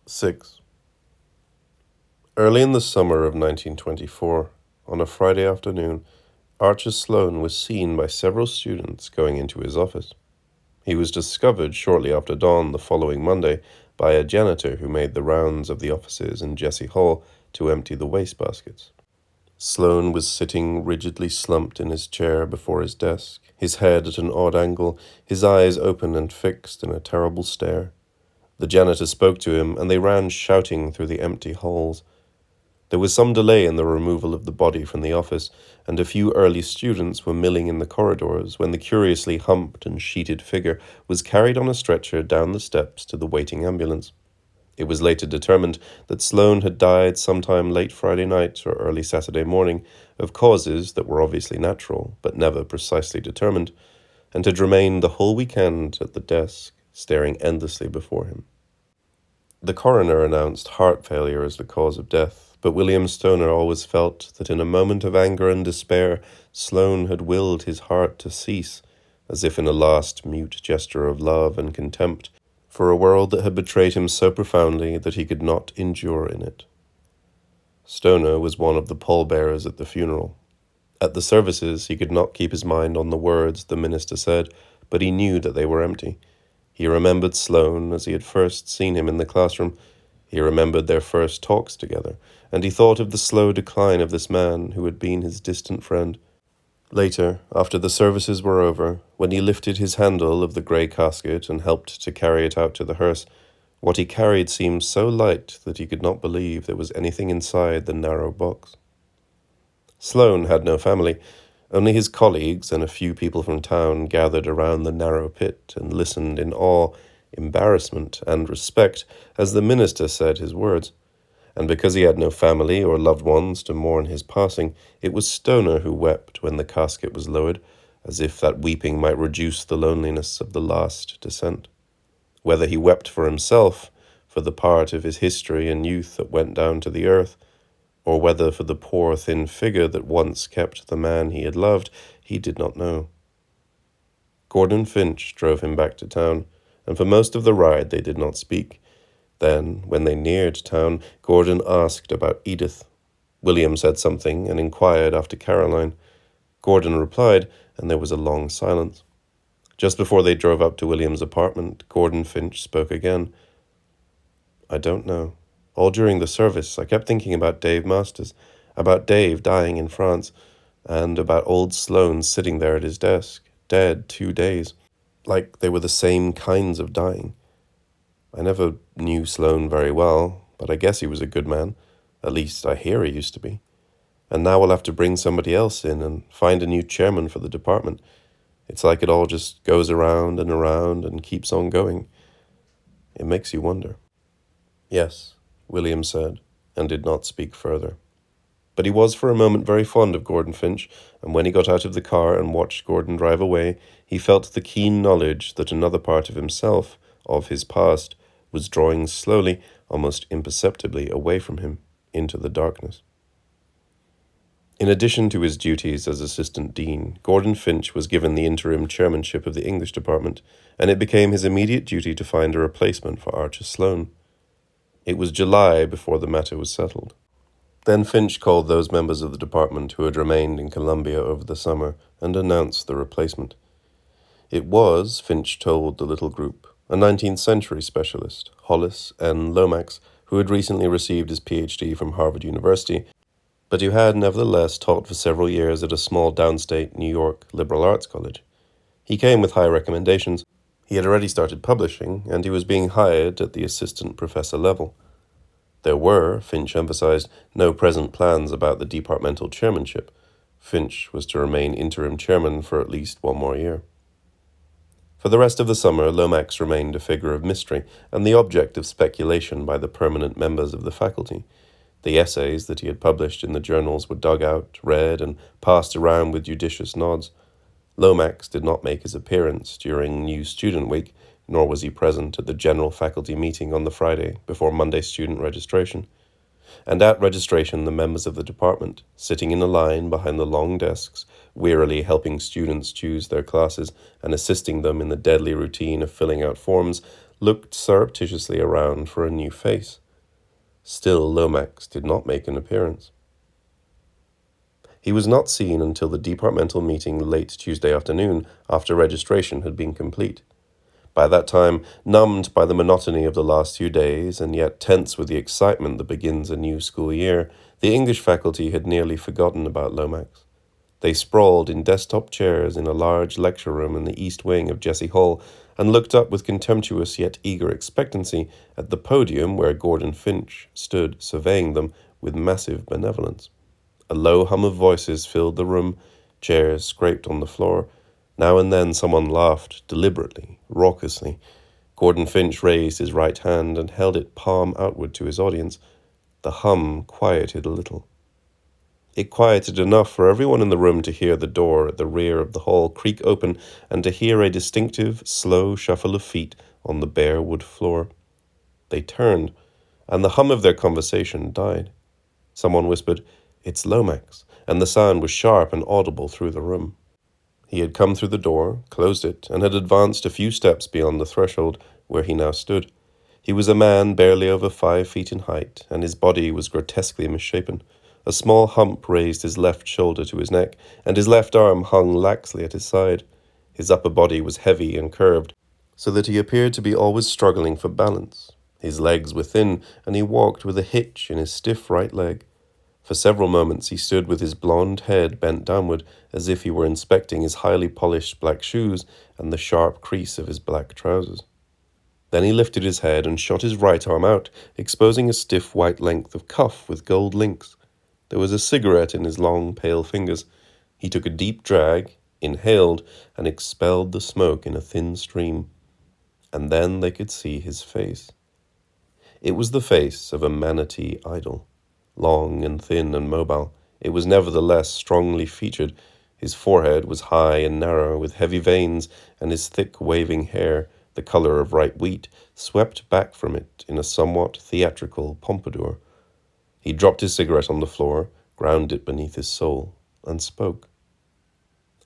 6. Early in the summer of 1924, on a Friday afternoon, Archer Sloane was seen by several students going into his office. He was discovered shortly after dawn the following Monday by a janitor who made the rounds of the offices in Jesse Hall to empty the wastebaskets. Sloane was sitting rigidly slumped in his chair before his desk, his head at an odd angle, his eyes open and fixed in a terrible stare. The janitor spoke to him, and they ran shouting through the empty halls. There was some delay in the removal of the body from the office, and a few early students were milling in the corridors when the curiously humped and sheeted figure was carried on a stretcher down the steps to the waiting ambulance. It was later determined that Sloane had died sometime late Friday night or early Saturday morning of causes that were obviously natural, but never precisely determined, and had remained the whole weekend at the desk, staring endlessly before him. The coroner announced heart failure as the cause of death, but William Stoner always felt that in a moment of anger and despair, Sloane had willed his heart to cease, as if in a last mute gesture of love and contempt for a world that had betrayed him so profoundly that he could not endure in it. Stoner was one of the pallbearers at the funeral. At the services, he could not keep his mind on the words the minister said, but he knew that they were empty. He remembered Sloane as he had first seen him in the classroom. He remembered their first talks together, and he thought of the slow decline of this man who had been his distant friend. Later, after the services were over, when he lifted his handle of the grey casket and helped to carry it out to the hearse, what he carried seemed so light that he could not believe there was anything inside the narrow box. Sloane had no family. Only his colleagues and a few people from town gathered around the narrow pit and listened in awe, embarrassment, and respect as the minister said his words. And because he had no family or loved ones to mourn his passing, it was Stoner who wept when the casket was lowered, as if that weeping might reduce the loneliness of the last descent. Whether he wept for himself, for the part of his history and youth that went down to the earth, or whether for the poor thin figure that once kept the man he had loved, he did not know. Gordon Finch drove him back to town, and for most of the ride they did not speak. Then, when they neared town, Gordon asked about Edith. William said something and inquired after Caroline. Gordon replied, and there was a long silence. Just before they drove up to William's apartment, Gordon Finch spoke again. "I don't know. All during the service, I kept thinking about Dave Masters, about Dave dying in France, and about old Sloane sitting there at his desk, dead 2 days, like they were the same kinds of dying. I never knew Sloane very well, but I guess he was a good man. At least I hear he used to be. And now we'll have to bring somebody else in and find a new chairman for the department. It's like it all just goes around and keeps on going. It makes you wonder." "Yes," William said, and did not speak further. But he was for a moment very fond of Gordon Finch, and when he got out of the car and watched Gordon drive away, he felt the keen knowledge that another part of himself, of his past, was drawing slowly, almost imperceptibly, away from him, into the darkness. In addition to his duties as assistant dean, Gordon Finch was given the interim chairmanship of the English department, and it became his immediate duty to find a replacement for Archer Sloane. It was July before the matter was settled. Then Finch called those members of the department who had remained in Columbia over the summer and announced the replacement. It was, Finch told the little group, a 19th century specialist, Hollis N. Lomax, who had recently received his PhD from Harvard University, but who had nevertheless taught for several years at a small downstate New York liberal arts college. He came with high recommendations. He had already started publishing, and he was being hired at the assistant professor level. There were, Finch emphasized, no present plans about the departmental chairmanship. Finch was to remain interim chairman for at least 1 more year. For the rest of the summer, Lomax remained a figure of mystery and the object of speculation by the permanent members of the faculty. The essays that he had published in the journals were dug out, read, and passed around with judicious nods. Lomax did not make his appearance during New Student Week, nor was he present at the general faculty meeting on the Friday before Monday student registration. And at registration, the members of the department, sitting in a line behind the long desks, wearily helping students choose their classes and assisting them in the deadly routine of filling out forms, looked surreptitiously around for a new face. Still, Lomax did not make an appearance. He was not seen until the departmental meeting late Tuesday afternoon, after registration had been complete. By that time, numbed by the monotony of the last few days, and yet tense with the excitement that begins a new school year, the English faculty had nearly forgotten about Lomax. They sprawled in desktop chairs in a large lecture room in the east wing of Jesse Hall, and looked up with contemptuous yet eager expectancy at the podium where Gordon Finch stood surveying them with massive benevolence. A low hum of voices filled the room, chairs scraped on the floor. Now and then someone laughed, deliberately, raucously. Gordon Finch raised his right hand and held it palm outward to his audience. The hum quieted a little. It quieted enough for everyone in the room to hear the door at the rear of the hall creak open and to hear a distinctive, slow shuffle of feet on the bare wood floor. They turned, and the hum of their conversation died. Someone whispered, "It's Lomax," and the sound was sharp and audible through the room. He had come through the door, closed it, and had advanced a few steps beyond the threshold where he now stood. He was a man barely over 5 feet in height, and his body was grotesquely misshapen. A small hump raised his left shoulder to his neck, and his left arm hung laxly at his side. His upper body was heavy and curved, so that he appeared to be always struggling for balance. His legs were thin, and he walked with a hitch in his stiff right leg. For several moments he stood with his blond head bent downward, as if he were inspecting his highly polished black shoes and the sharp crease of his black trousers. Then he lifted his head and shot his right arm out, exposing a stiff white length of cuff with gold links. There was a cigarette in his long, pale fingers. He took a deep drag, inhaled, and expelled the smoke in a thin stream. And then they could see his face. It was the face of a manatee idol. Long and thin and mobile, it was nevertheless strongly featured. His forehead was high and narrow, with heavy veins, and his thick waving hair, the color of ripe wheat, swept back from it in a somewhat theatrical pompadour. He dropped his cigarette on the floor, ground it beneath his sole, and spoke.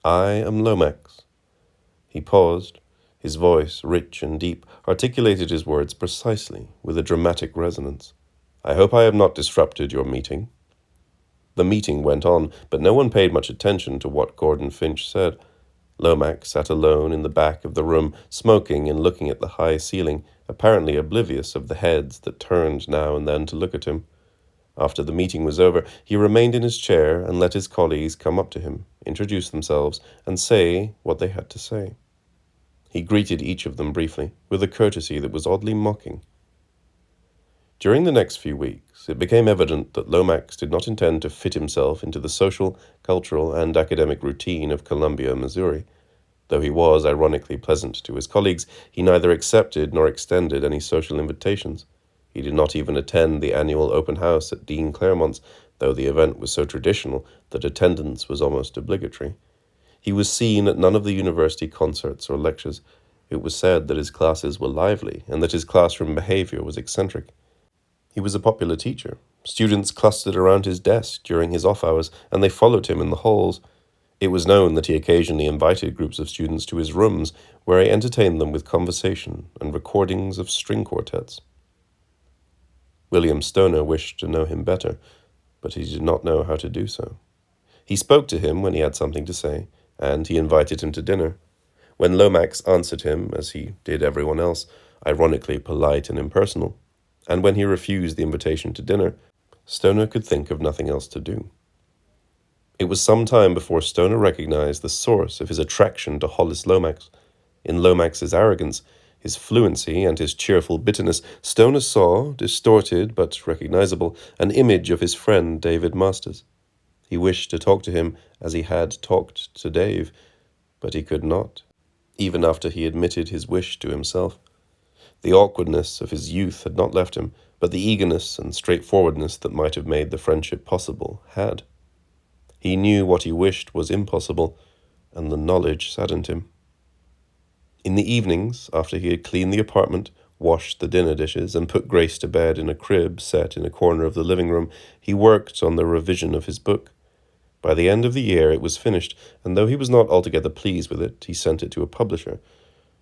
"I am Lomax." He paused. His voice, rich and deep, articulated his words precisely, with a dramatic resonance. "I hope I have not disrupted your meeting." The meeting went on, but no one paid much attention to what Gordon Finch said. Lomax sat alone in the back of the room, smoking and looking at the high ceiling, apparently oblivious of the heads that turned now and then to look at him. After the meeting was over, he remained in his chair and let his colleagues come up to him, introduce themselves, and say what they had to say. He greeted each of them briefly, with a courtesy that was oddly mocking. During the next few weeks, it became evident that Lomax did not intend to fit himself into the social, cultural, and academic routine of Columbia, Missouri. Though he was ironically pleasant to his colleagues, he neither accepted nor extended any social invitations. He did not even attend the annual open house at Dean Claremont's, though the event was so traditional that attendance was almost obligatory. He was seen at none of the university concerts or lectures. It was said that his classes were lively and that his classroom behavior was eccentric. He was a popular teacher. Students clustered around his desk during his off hours, and they followed him in the halls. It was known that he occasionally invited groups of students to his rooms, where he entertained them with conversation and recordings of string quartets. William Stoner wished to know him better, but he did not know how to do so. He spoke to him when he had something to say, and he invited him to dinner. When Lomax answered him, as he did everyone else, ironically polite and impersonal, and when he refused the invitation to dinner, Stoner could think of nothing else to do. It was some time before Stoner recognized the source of his attraction to Hollis Lomax. In Lomax's arrogance, his fluency, and his cheerful bitterness, Stoner saw, distorted but recognizable, an image of his friend David Masters. He wished to talk to him as he had talked to Dave, but he could not, even after he admitted his wish to himself. The awkwardness of his youth had not left him, but the eagerness and straightforwardness that might have made the friendship possible had. He knew what he wished was impossible, and the knowledge saddened him. In the evenings, after he had cleaned the apartment, washed the dinner dishes, and put Grace to bed in a crib set in a corner of the living room, he worked on the revision of his book. By the end of the year it was finished, and though he was not altogether pleased with it, he sent it to a publisher.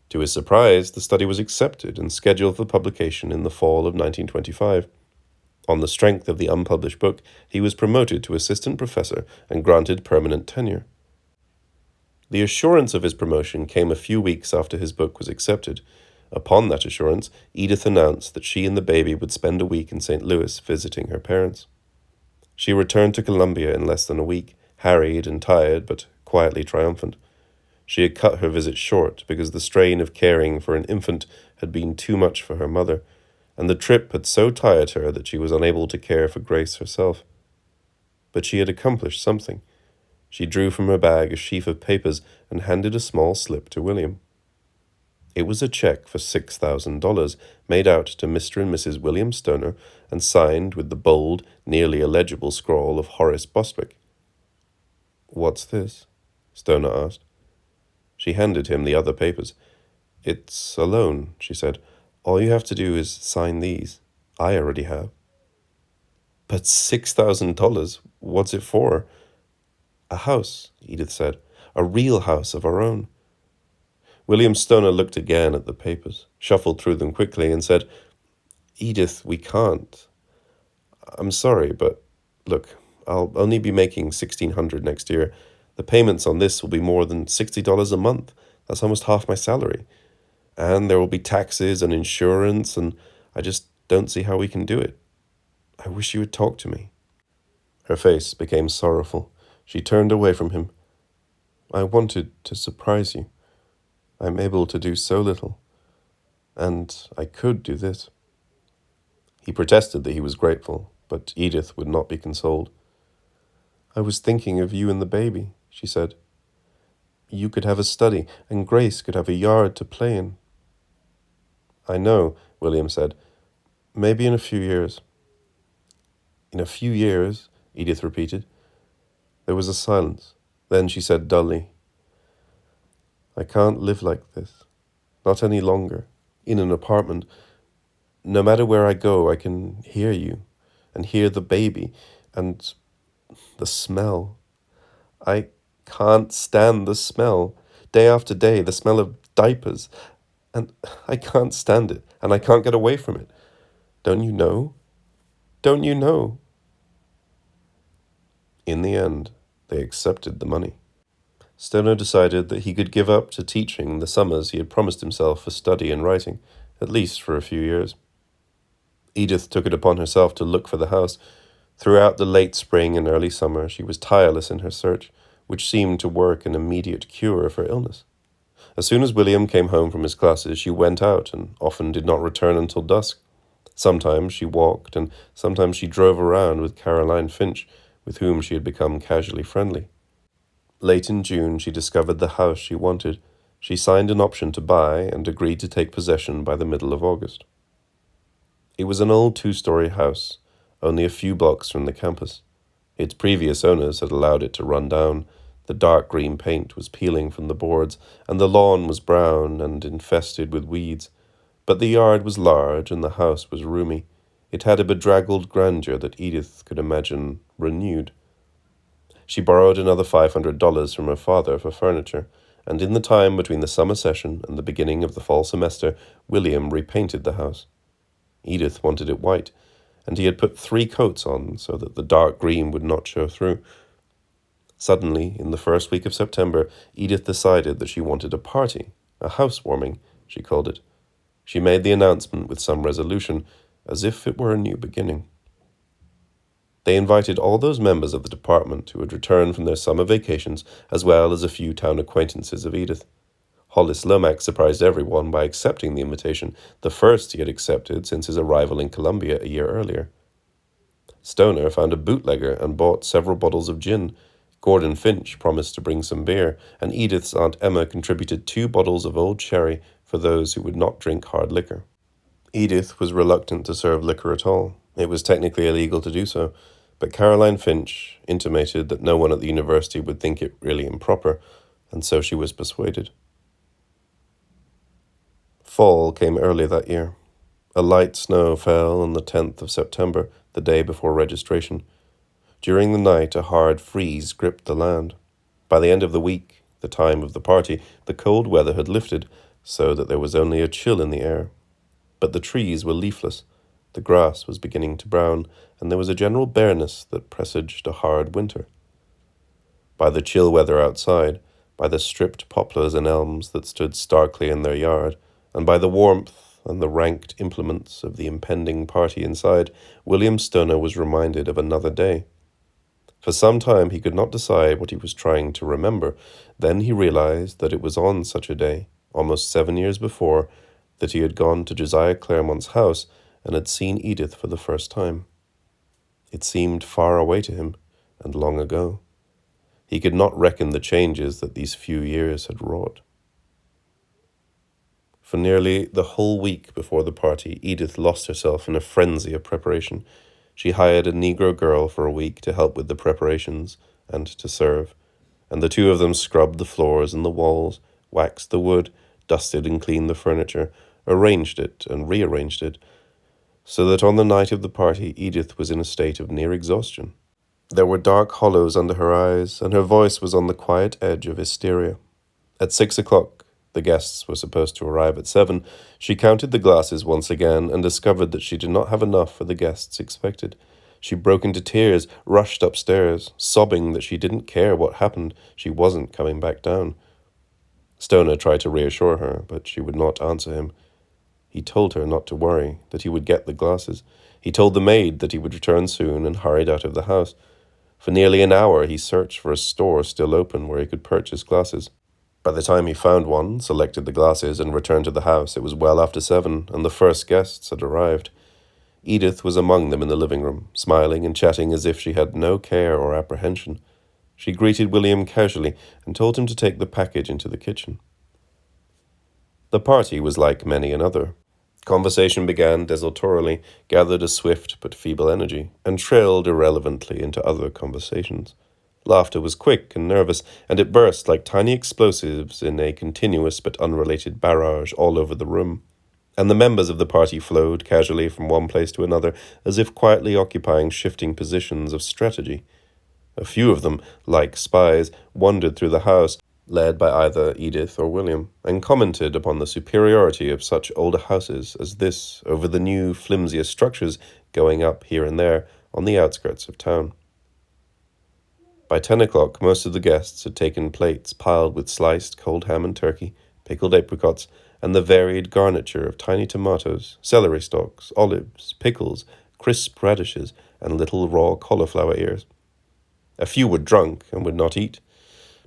To his surprise, the study was accepted and scheduled for publication in the fall of 1925. On the strength of the unpublished book, he was promoted to assistant professor and granted permanent tenure. The assurance of his promotion came a few weeks after his book was accepted. Upon that assurance, Edith announced that she and the baby would spend a week in St. Louis visiting her parents. She returned to Columbia in less than a week, harried and tired, but quietly triumphant. She had cut her visit short because the strain of caring for an infant had been too much for her mother, and the trip had so tired her that she was unable to care for Grace herself. But she had accomplished something. She drew from her bag a sheaf of papers and handed a small slip to William. It was a check for $6,000 made out to Mr. and Mrs. William Stoner and signed with the bold, nearly illegible scrawl of Horace Bostwick. "What's this?" Stoner asked. She handed him the other papers. "It's a loan," she said. "All you have to do is sign these. I already have." "But $6,000? What's it for?" "A house," Edith said. "A real house of our own." William Stoner looked again at the papers, shuffled through them quickly, and said, "Edith, we can't. I'm sorry, but look, I'll only be making $1,600 next year. The payments on this will be more than $60 a month. That's almost half my salary. And there will be taxes and insurance, and I just don't see how we can do it. I wish you would talk to me." Her face became sorrowful. She turned away from him. "I wanted to surprise you. I'm able to do so little. And I could do this." He protested that he was grateful, but Edith would not be consoled. "I was thinking of you and the baby," she said. "You could have a study, and Grace could have a yard to play in." "I know," William said. "Maybe in a few years." "In a few years," Edith repeated. There was a silence. Then she said dully, "I can't live like this. Not any longer. In an apartment. No matter where I go, I can hear you, and hear the baby, and the smell. I can't stand the smell. Day after day, the smell of diapers. And I can't stand it, and I can't get away from it. Don't you know? Don't you know?" In the end, they accepted the money. Stoner decided that he could give up to teaching the summers he had promised himself for study and writing, at least for a few years. Edith took it upon herself to look for the house. Throughout the late spring and early summer, she was tireless in her search, which seemed to work an immediate cure for illness. As soon as William came home from his classes, she went out and often did not return until dusk. Sometimes she walked, and sometimes she drove around with Caroline Finch, with whom she had become casually friendly. Late in June, she discovered the house she wanted. She signed an option to buy and agreed to take possession by the middle of August. It was an old two-story house, only a few blocks from the campus. Its previous owners had allowed it to run down. The dark green paint was peeling from the boards, and the lawn was brown and infested with weeds. But the yard was large, and the house was roomy. It had a bedraggled grandeur that Edith could imagine renewed. She borrowed another $500 from her father for furniture, and in the time between the summer session and the beginning of the fall semester, William repainted the house. Edith wanted it white, and he had put 3 coats on so that the dark green would not show through. Suddenly, in the first week of September, Edith decided that she wanted a party, a housewarming, she called it. She made the announcement with some resolution, as if it were a new beginning. They invited all those members of the department who had returned from their summer vacations, as well as a few town acquaintances of Edith. Hollis Lomax surprised everyone by accepting the invitation, the first he had accepted since his arrival in Columbia a year earlier. Stoner found a bootlegger and bought several bottles of gin. Gordon Finch promised to bring some beer, and Edith's Aunt Emma contributed 2 bottles of old sherry for those who would not drink hard liquor. Edith was reluctant to serve liquor at all. It was technically illegal to do so, but Caroline Finch intimated that no one at the university would think it really improper, and so she was persuaded. Fall came early that year. A light snow fell on the 10th of September, the day before registration. During the night, a hard freeze gripped the land. By the end of the week, the time of the party, the cold weather had lifted. so that there was only a chill in the air. But the trees were leafless, the grass was beginning to brown, and there was a general bareness that presaged a hard winter. By the chill weather outside, by the stripped poplars and elms that stood starkly in their yard, and by the warmth and the ranked implements of the impending party inside, William Stoner was reminded of another day. For some time he could not decide what he was trying to remember. Then he realized that it was on such a day, almost 7 years before, that he had gone to Josiah Claremont's house and had seen Edith for the first time. It seemed far away to him, and long ago. He could not reckon the changes that these few years had wrought. For nearly the whole week before the party, Edith lost herself in a frenzy of preparation. She hired a Negro girl for a week to help with the preparations and to serve, and the two of them scrubbed the floors and the walls, waxed the wood, dusted and cleaned the furniture, arranged it and rearranged it, so that on the night of the party Edith was in a state of near exhaustion. There were dark hollows under her eyes, and her voice was on the quiet edge of hysteria. At 6 o'clock, the guests were supposed to arrive at 7, she counted the glasses once again and discovered that she did not have enough for the guests expected. She broke into tears, rushed upstairs, sobbing that she didn't care what happened, she wasn't coming back down. Stoner tried to reassure her, but she would not answer him. He told her not to worry, that he would get the glasses. He told the maid that he would return soon and hurried out of the house. For nearly an hour he searched for a store still open where he could purchase glasses. By the time he found one, selected the glasses, and returned to the house, it was well after 7, and the first guests had arrived. Edith was among them in the living room, smiling and chatting as if she had no care or apprehension. She greeted William casually and told him to take the package into the kitchen. The party was like many another. Conversation began desultorily, gathered a swift but feeble energy, and trailed irrelevantly into other conversations. Laughter was quick and nervous, and it burst like tiny explosives in a continuous but unrelated barrage all over the room. And the members of the party flowed casually from one place to another, as if quietly occupying shifting positions of strategy. A few of them, like spies, wandered through the house, led by either Edith or William, and commented upon the superiority of such older houses as this over the new, flimsier structures going up here and there on the outskirts of town. By 10 o'clock, most of the guests had taken plates piled with sliced cold ham and turkey, pickled apricots, and the varied garniture of tiny tomatoes, celery stalks, olives, pickles, crisp radishes, and little raw cauliflower ears. A few were drunk and would not eat.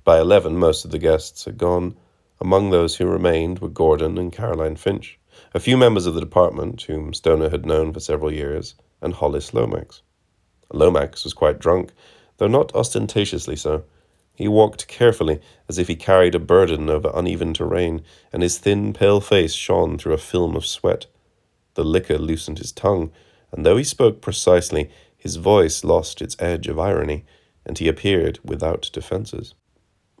By 11, most of the guests had gone. Among those who remained were Gordon and Caroline Finch, a few members of the department whom Stoner had known for several years, and Hollis Lomax. Lomax was quite drunk, though not ostentatiously so. He walked carefully, as if he carried a burden over uneven terrain, and his thin, pale face shone through a film of sweat. The liquor loosened his tongue, and though he spoke precisely, his voice lost its edge of irony, and he appeared without defenses.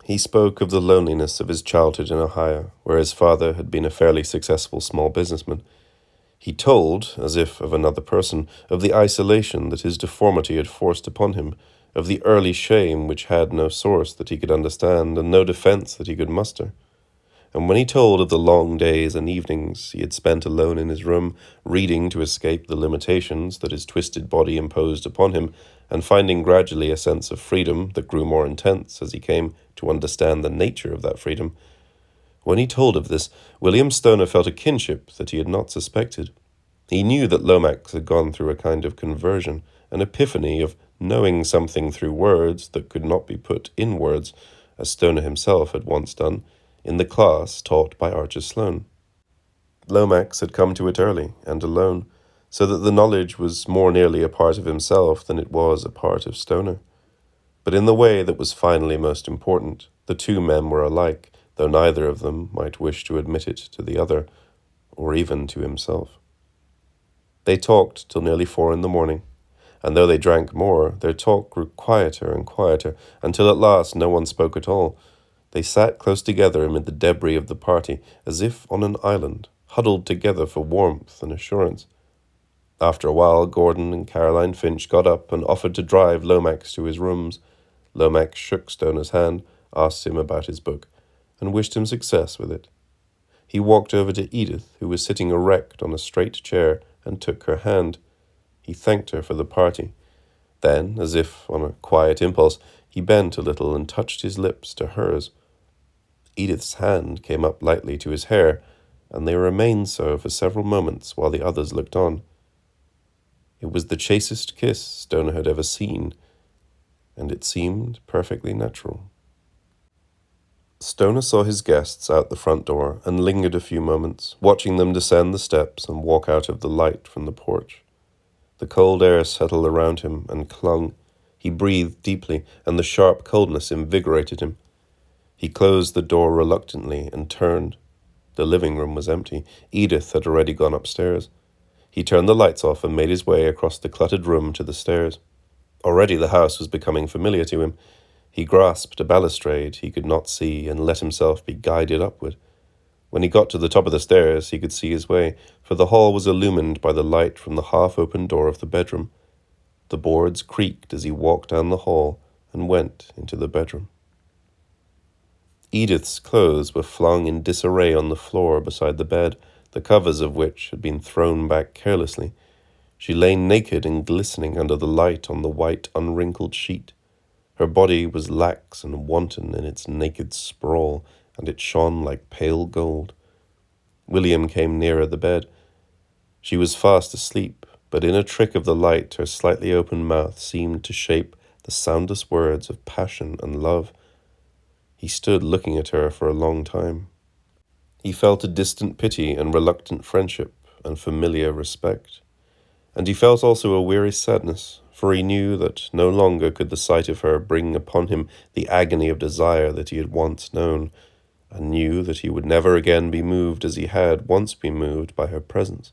He spoke of the loneliness of his childhood in Ohio, where his father had been a fairly successful small businessman. He told, as if of another person, of the isolation that his deformity had forced upon him, of the early shame which had no source that he could understand and no defense that he could muster. And when he told of the long days and evenings he had spent alone in his room, reading to escape the limitations that his twisted body imposed upon him, and finding gradually a sense of freedom that grew more intense as he came to understand the nature of that freedom, when he told of this, William Stoner felt a kinship that he had not suspected. He knew that Lomax had gone through a kind of conversion, an epiphany of knowing something through words that could not be put in words, as Stoner himself had once done, in the class taught by Archer Sloane. Lomax had come to it early and alone, so that the knowledge was more nearly a part of himself than it was a part of Stoner. But in the way that was finally most important, the two men were alike, though neither of them might wish to admit it to the other, or even to himself. They talked till nearly 4 in the morning, and though they drank more, their talk grew quieter and quieter, until at last no one spoke at all. They sat close together amid the debris of the party, as if on an island, huddled together for warmth and assurance. After a while, Gordon and Caroline Finch got up and offered to drive Lomax to his rooms. Lomax shook Stoner's hand, asked him about his book, and wished him success with it. He walked over to Edith, who was sitting erect on a straight chair, and took her hand. He thanked her for the party. Then, as if on a quiet impulse, he bent a little and touched his lips to hers. Edith's hand came up lightly to his hair, and they remained so for several moments while the others looked on. It was the chastest kiss Stoner had ever seen, and it seemed perfectly natural. Stoner saw his guests out the front door and lingered a few moments, watching them descend the steps and walk out of the light from the porch. The cold air settled around him and clung. He breathed deeply, and the sharp coldness invigorated him. He closed the door reluctantly and turned. The living room was empty. Edith had already gone upstairs. He turned the lights off and made his way across the cluttered room to the stairs. Already the house was becoming familiar to him. He grasped a balustrade he could not see and let himself be guided upward. When he got to the top of the stairs, he could see his way, for the hall was illumined by the light from the half-open door of the bedroom. The boards creaked as he walked down the hall and went into the bedroom. Edith's clothes were flung in disarray on the floor beside the bed, the covers of which had been thrown back carelessly. She lay naked and glistening under the light on the white, unwrinkled sheet. Her body was lax and wanton in its naked sprawl, and it shone like pale gold. William came nearer the bed. She was fast asleep, but in a trick of the light her slightly open mouth seemed to shape the soundless words of passion and love. He stood looking at her for a long time. He felt a distant pity and reluctant friendship and familiar respect. And he felt also a weary sadness, for he knew that no longer could the sight of her bring upon him the agony of desire that he had once known, and knew that he would never again be moved as he had once been moved by her presence.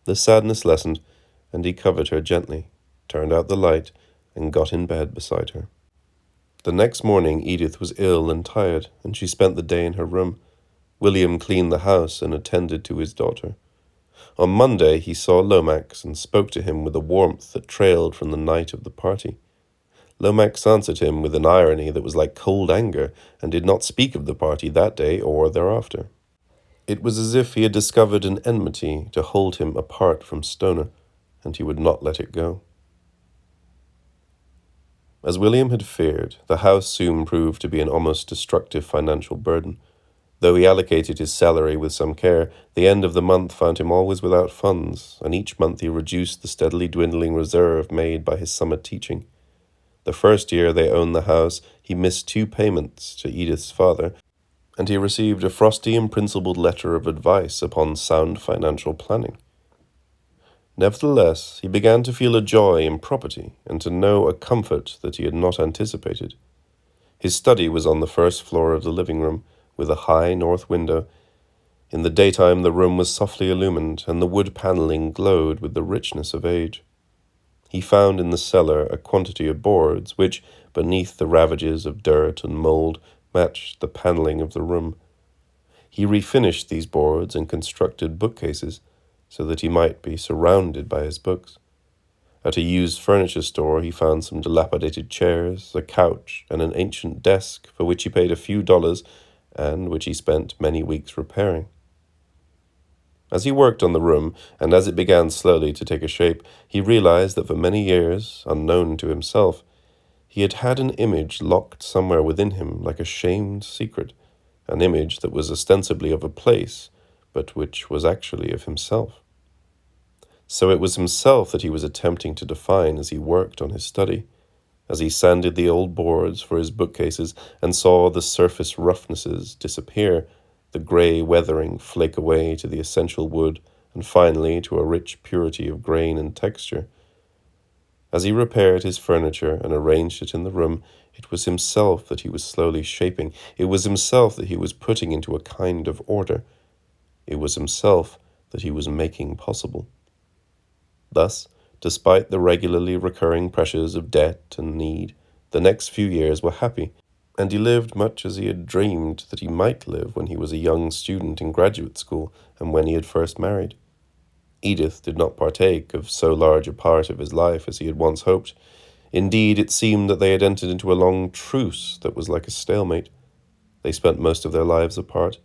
The sadness lessened, and he covered her gently, turned out the light, and got in bed beside her. The next morning Edith was ill and tired, and she spent the day in her room. William cleaned the house and attended to his daughter. On Monday he saw Lomax and spoke to him with a warmth that trailed from the night of the party. Lomax answered him with an irony that was like cold anger, and did not speak of the party that day or thereafter. It was as if he had discovered an enmity to hold him apart from Stoner, and he would not let it go. As William had feared, the house soon proved to be an almost destructive financial burden. Though he allocated his salary with some care, the end of the month found him always without funds, and each month he reduced the steadily dwindling reserve made by his summer teaching. The first year they owned the house, he missed 2 payments to Edith's father, and he received a frosty and principled letter of advice upon sound financial planning. Nevertheless, he began to feel a joy in property, and to know a comfort that he had not anticipated. His study was on the first floor of the living room, with a high north window. In the daytime the room was softly illumined, and the wood panelling glowed with the richness of age. He found in the cellar a quantity of boards, which, beneath the ravages of dirt and mould, matched the panelling of the room. He refinished these boards and constructed bookcases, so that he might be surrounded by his books. At a used furniture store he found some dilapidated chairs, a couch, and an ancient desk for which he paid a few dollars, and which he spent many weeks repairing. As he worked on the room, and as it began slowly to take a shape, he realized that for many years, unknown to himself, he had had an image locked somewhere within him like a shamed secret, an image that was ostensibly of a place, but which was actually of himself. So it was himself that he was attempting to define as he worked on his study, as he sanded the old boards for his bookcases and saw the surface roughnesses disappear, the grey weathering flake away to the essential wood, and finally to a rich purity of grain and texture. As he repaired his furniture and arranged it in the room, it was himself that he was slowly shaping. It was himself that he was putting into a kind of order. It was himself that he was making possible. Thus, despite the regularly recurring pressures of debt and need, the next few years were happy, and he lived much as he had dreamed that he might live when he was a young student in graduate school and when he had first married. Edith did not partake of so large a part of his life as he had once hoped. Indeed, it seemed that they had entered into a long truce that was like a stalemate. They spent most of their lives apart,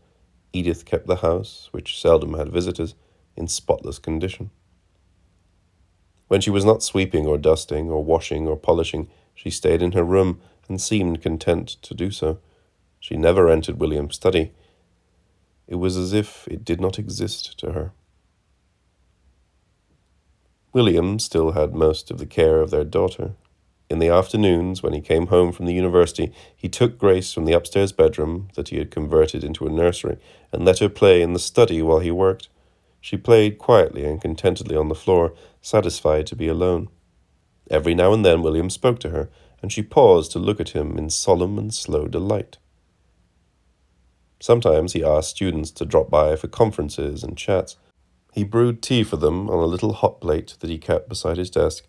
Edith kept the house, which seldom had visitors, in spotless condition. When she was not sweeping or dusting or washing or polishing, she stayed in her room and seemed content to do so. She never entered William's study. It was as if it did not exist to her. William still had most of the care of their daughter. In the afternoons, when he came home from the university, he took Grace from the upstairs bedroom that he had converted into a nursery and let her play in the study while he worked. She played quietly and contentedly on the floor, satisfied to be alone. Every now and then William spoke to her, and she paused to look at him in solemn and slow delight. Sometimes he asked students to drop by for conferences and chats. He brewed tea for them on a little hot plate that he kept beside his desk,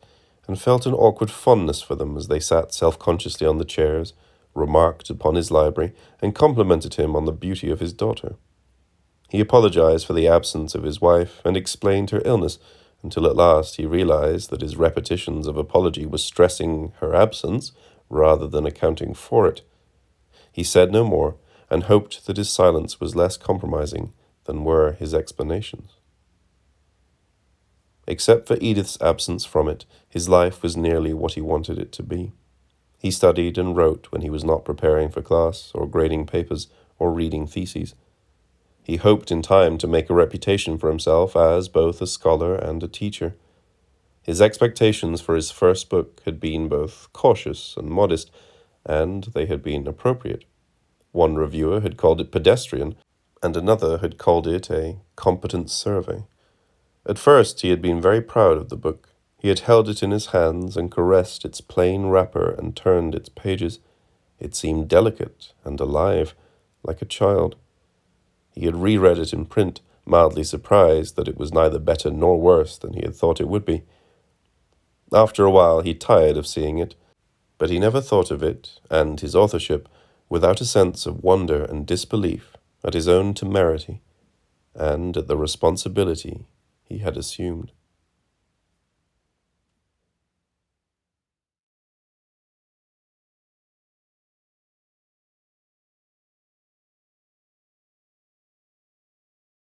and felt an awkward fondness for them as they sat self-consciously on the chairs, remarked upon his library, and complimented him on the beauty of his daughter. He apologized for the absence of his wife and explained her illness, until at last he realized that his repetitions of apology were stressing her absence rather than accounting for it. He said no more, and hoped that his silence was less compromising than were his explanations. Except for Edith's absence from it, his life was nearly what he wanted it to be. He studied and wrote when he was not preparing for class, or grading papers, or reading theses. He hoped in time to make a reputation for himself as both a scholar and a teacher. His expectations for his first book had been both cautious and modest, and they had been appropriate. One reviewer had called it pedestrian, and another had called it a competent survey. At first he had been very proud of the book. He had held it in his hands and caressed its plain wrapper and turned its pages. It seemed delicate and alive, like a child. He had reread it in print, mildly surprised that it was neither better nor worse than he had thought it would be. After a while he tired of seeing it, but he never thought of it, and his authorship, without a sense of wonder and disbelief at his own temerity, and at the responsibility he had assumed.